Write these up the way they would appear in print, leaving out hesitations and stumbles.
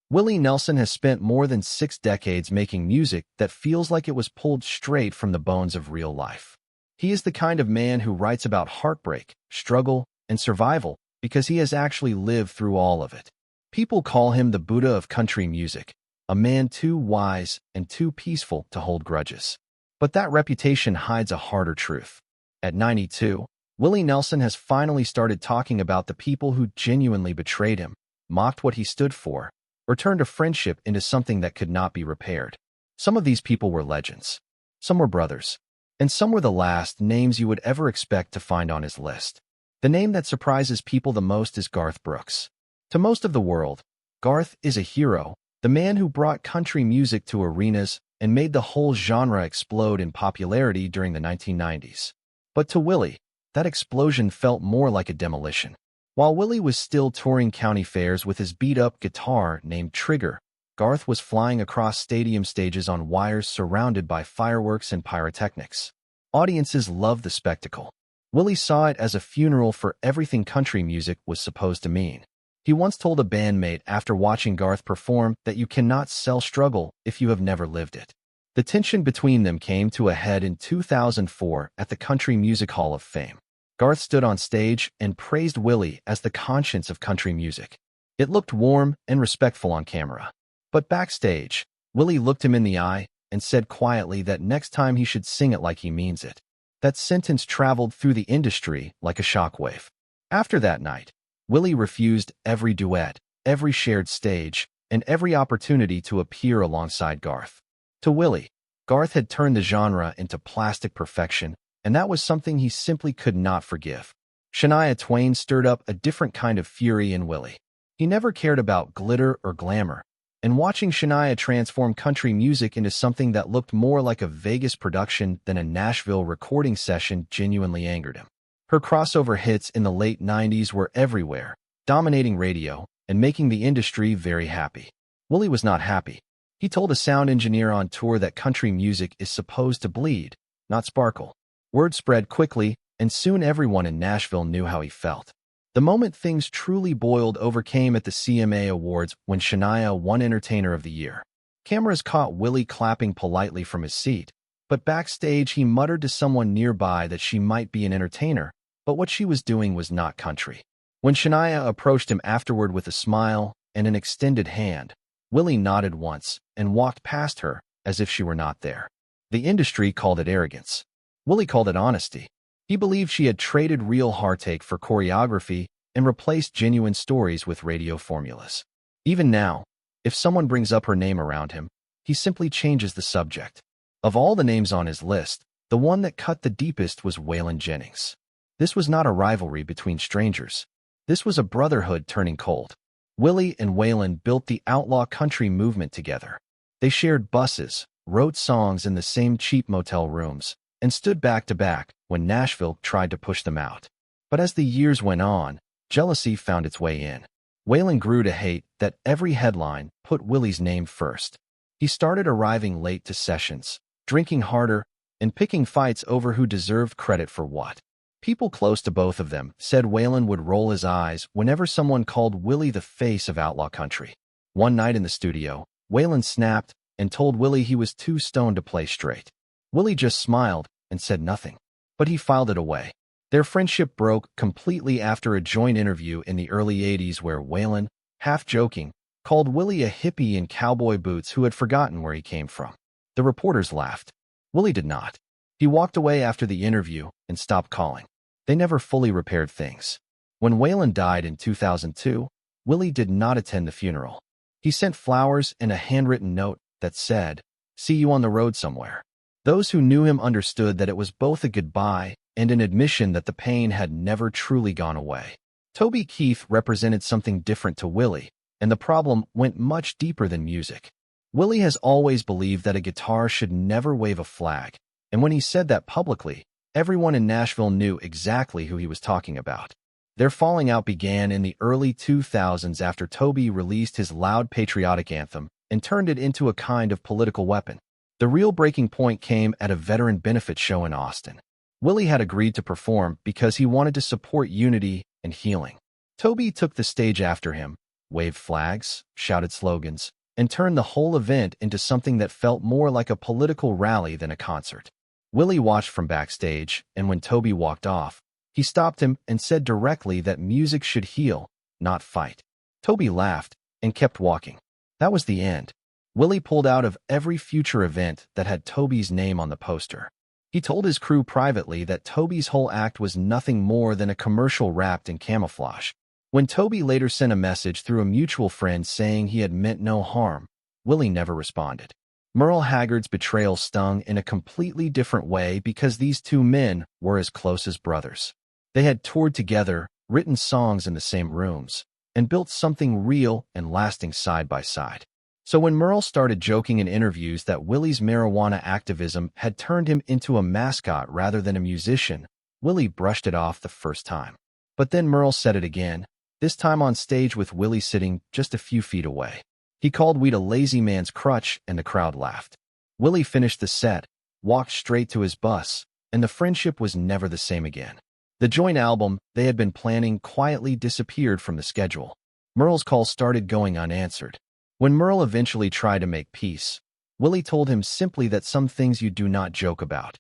Willie Nelson has spent more than 6 decades making music that feels like it was pulled straight from the bones of real life. He is the kind of man who writes about heartbreak, struggle, and survival because he has actually lived through all of it. People call him the Buddha of country music, a man too wise and too peaceful to hold grudges. But that reputation hides a harder truth. At 92, Willie Nelson has finally started talking about the people who genuinely betrayed him, mocked what he stood for, or turned a friendship into something that could not be repaired. Some of these people were legends. Some were brothers. And some were the last names you would ever expect to find on his list. The name that surprises people the most is Garth Brooks. To most of the world, Garth is a hero, the man who brought country music to arenas and made the whole genre explode in popularity during the 1990s. But to Willie, that explosion felt more like a demolition. While Willie was still touring county fairs with his beat-up guitar named Trigger, Garth was flying across stadium stages on wires surrounded by fireworks and pyrotechnics. Audiences loved the spectacle. Willie saw it as a funeral for everything country music was supposed to mean. He once told a bandmate after watching Garth perform that you cannot sell struggle if you have never lived it. The tension between them came to a head in 2004 at the Country Music Hall of Fame. Garth stood on stage and praised Willie as the conscience of country music. It looked warm and respectful on camera. But backstage, Willie looked him in the eye and said quietly that next time he should sing it like he means it. That sentence traveled through the industry like a shockwave. After that night, Willie refused every duet, every shared stage, and every opportunity to appear alongside Garth. To Willie, Garth had turned the genre into plastic perfection, and that was something he simply could not forgive. Shania Twain stirred up a different kind of fury in Willie. He never cared about glitter or glamour, and watching Shania transform country music into something that looked more like a Vegas production than a Nashville recording session genuinely angered him. Her crossover hits in the late 90s were everywhere, dominating radio and making the industry very happy. Willie was not happy. He told a sound engineer on tour that country music is supposed to bleed, not sparkle. Word spread quickly, and soon everyone in Nashville knew how he felt. The moment things truly boiled over came at the CMA Awards when Shania won Entertainer of the Year. Cameras caught Willie clapping politely from his seat, but backstage he muttered to someone nearby that she might be an entertainer, but what she was doing was not country. When Shania approached him afterward with a smile and an extended hand, Willie nodded once and walked past her as if she were not there. The industry called it arrogance. Willie called it honesty. He believed she had traded real heartache for choreography and replaced genuine stories with radio formulas. Even now, if someone brings up her name around him, he simply changes the subject. Of all the names on his list, the one that cut the deepest was Waylon Jennings. This was not a rivalry between strangers. This was a brotherhood turning cold. Willie and Waylon built the outlaw country movement together. They shared buses, wrote songs in the same cheap motel rooms, and stood back to back when Nashville tried to push them out. But as the years went on, jealousy found its way in. Waylon grew to hate that every headline put Willie's name first. He started arriving late to sessions, drinking harder, and picking fights over who deserved credit for what. People close to both of them said Waylon would roll his eyes whenever someone called Willie the face of outlaw country. One night in the studio, Waylon snapped and told Willie he was too stoned to play straight. Willie just smiled and said nothing, but he filed it away. Their friendship broke completely after a joint interview in the early 80s where Waylon, half joking, called Willie a hippie in cowboy boots who had forgotten where he came from. The reporters laughed. Willie did not. He walked away after the interview and stopped calling. They never fully repaired things. When Waylon died in 2002, Willie did not attend the funeral. He sent flowers and a handwritten note that said, "See you on the road somewhere." Those who knew him understood that it was both a goodbye and an admission that the pain had never truly gone away. Toby Keith represented something different to Willie, and the problem went much deeper than music. Willie has always believed that a guitar should never wave a flag, and when he said that publicly, everyone in Nashville knew exactly who he was talking about. Their falling out began in the early 2000s after Toby released his loud patriotic anthem and turned it into a kind of political weapon. The real breaking point came at a veteran benefit show in Austin. Willie had agreed to perform because he wanted to support unity and healing. Toby took the stage after him, waved flags, shouted slogans, and turned the whole event into something that felt more like a political rally than a concert. Willie watched from backstage, and when Toby walked off, he stopped him and said directly that music should heal, not fight. Toby laughed and kept walking. That was the end. Willie pulled out of every future event that had Toby's name on the poster. He told his crew privately that Toby's whole act was nothing more than a commercial wrapped in camouflage. When Toby later sent a message through a mutual friend saying he had meant no harm, Willie never responded. Merle Haggard's betrayal stung in a completely different way because these two men were as close as brothers. They had toured together, written songs in the same rooms, and built something real and lasting side by side. So when Merle started joking in interviews that Willie's marijuana activism had turned him into a mascot rather than a musician, Willie brushed it off the first time. But then Merle said it again, this time on stage with Willie sitting just a few feet away. He called weed a lazy man's crutch, and the crowd laughed. Willie finished the set, walked straight to his bus, and the friendship was never the same again. The joint album they had been planning quietly disappeared from the schedule. Merle's call started going unanswered. When Merle eventually tried to make peace, Willie told him simply that some things you do not joke about.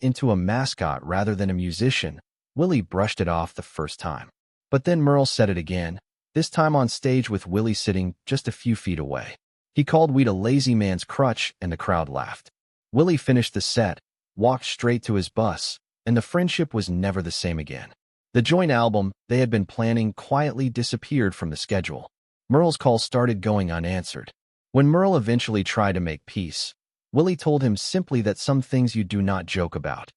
Into a mascot rather than a musician, Willie brushed it off the first time. But then Merle said it again, this time on stage with Willie sitting just a few feet away. He called weed a lazy man's crutch, and the crowd laughed. Willie finished the set, walked straight to his bus, and the friendship was never the same again. The joint album they had been planning quietly disappeared from the schedule. Merle's call started going unanswered. When Merle eventually tried to make peace, Willie told him simply that some things you do not joke about.